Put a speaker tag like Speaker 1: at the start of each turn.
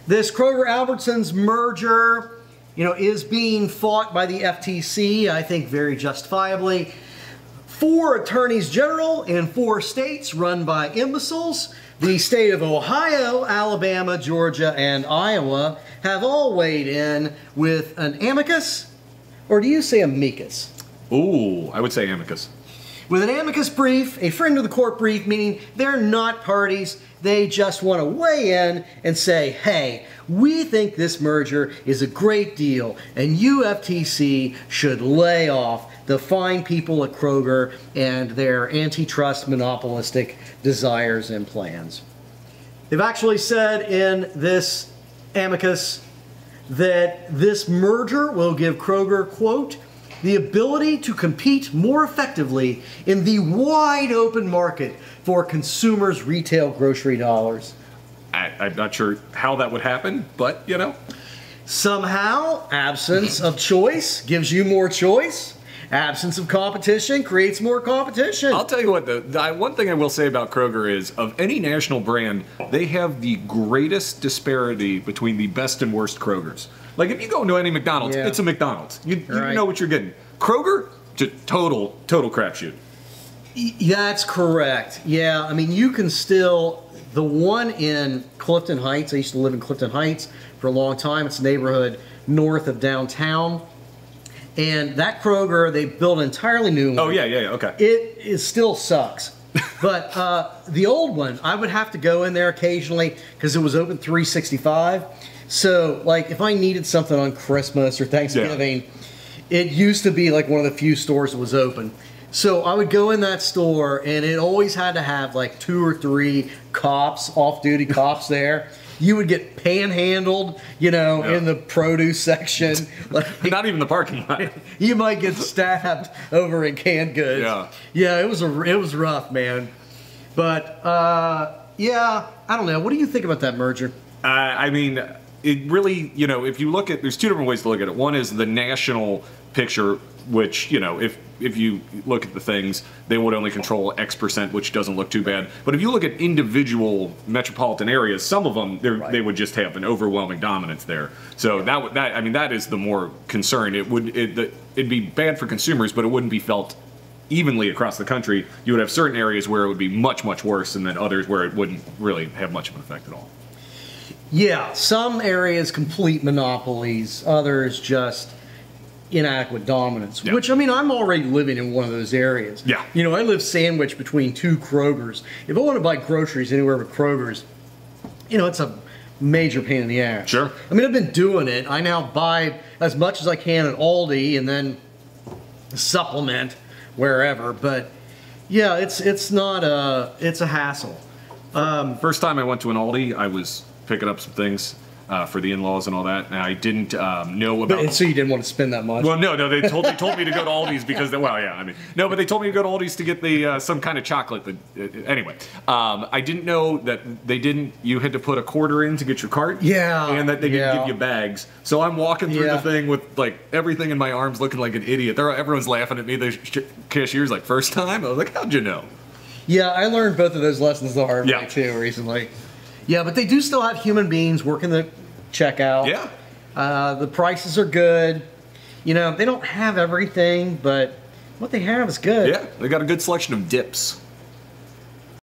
Speaker 1: This Kroger-Albertsons merger, is being fought by the FTC, I think very justifiably. 4 attorneys general in 4 states run by imbeciles. The state of Ohio, Alabama, Georgia, and Iowa have all weighed in with an amicus, or do you say amicus?
Speaker 2: Ooh, I would say amicus.
Speaker 1: With an amicus brief, a friend of the court brief, meaning they're not parties, they just want to weigh in and say, hey, we think this merger is a great deal and you, FTC, should lay off the fine people at Kroger and their antitrust monopolistic desires and plans. They've actually said in this amicus that this merger will give Kroger, quote, the ability to compete more effectively in the wide open market for consumers' retail grocery dollars.
Speaker 2: I'm not sure how that would happen, but
Speaker 1: Somehow, absence of choice gives you more choice. Absence of competition creates more competition.
Speaker 2: I'll tell you what, the one thing I will say about Kroger is, of any national brand, they have the greatest disparity between the best and worst Krogers. Like, if you go into any McDonald's, it's a McDonald's. You know what you're getting. Kroger, just total crapshoot.
Speaker 1: That's correct. Yeah, I mean, you can still, the one in Clifton Heights, I used to live in Clifton Heights for a long time. It's a neighborhood north of downtown. And that Kroger, they built an entirely new one.
Speaker 2: Oh, yeah, okay.
Speaker 1: It still sucks. But the old one, I would have to go in there occasionally because it was open 365. So, like, if I needed something on Christmas or Thanksgiving, it used to be like one of the few stores that was open. So I would go in that store, and it always had to have like 2 or 3 cops, off-duty cops there. You would get panhandled, in the produce section. Like,
Speaker 2: not even the parking lot.
Speaker 1: You might get stabbed over in canned goods. Yeah, it was rough, man. But I don't know. What do you think about that merger?
Speaker 2: I mean, it really, if you look at, there's 2 different ways to look at it. One is the national picture, which, if you look at the things, they would only control X percent, which doesn't look too bad. But if you look at individual metropolitan areas, some of them, they would just have an overwhelming dominance there. So that is the more concern. It'd be bad for consumers, but it wouldn't be felt evenly across the country. You would have certain areas where it would be much, much worse, and then others where it wouldn't really have much of an effect at all.
Speaker 1: Yeah, some areas complete monopolies, others just inadequate dominance, which, I mean, I'm already living in one of those areas.
Speaker 2: Yeah.
Speaker 1: I live sandwiched between 2 Krogers. If I want to buy groceries anywhere but Kroger's, it's a major pain in the ass.
Speaker 2: Sure.
Speaker 1: I mean, I've been doing it. I now buy as much as I can at Aldi and then supplement wherever. But yeah, it's a hassle.
Speaker 2: First time I went to an Aldi, I was picking up some things for the in-laws and all that, and I didn't know about.
Speaker 1: So you didn't want to spend that much?
Speaker 2: Well, no, they told me to go to Aldi's because but they told me to go to Aldi's to get the some kind of chocolate. Anyway, I didn't know that you had to put a quarter in to get your cart.
Speaker 1: Yeah,
Speaker 2: and that they didn't give you bags. So I'm walking through the thing with like everything in my arms, looking like an idiot. Everyone's laughing at me. The cashier's like, "First time?" I was like, "How'd you know?"
Speaker 1: Yeah, I learned both of those lessons the hard way too recently. Yeah, but they do still have human beings working the checkout.
Speaker 2: Yeah.
Speaker 1: The prices are good. They don't have everything, but what they have is good.
Speaker 2: Yeah, they got a good selection of dips.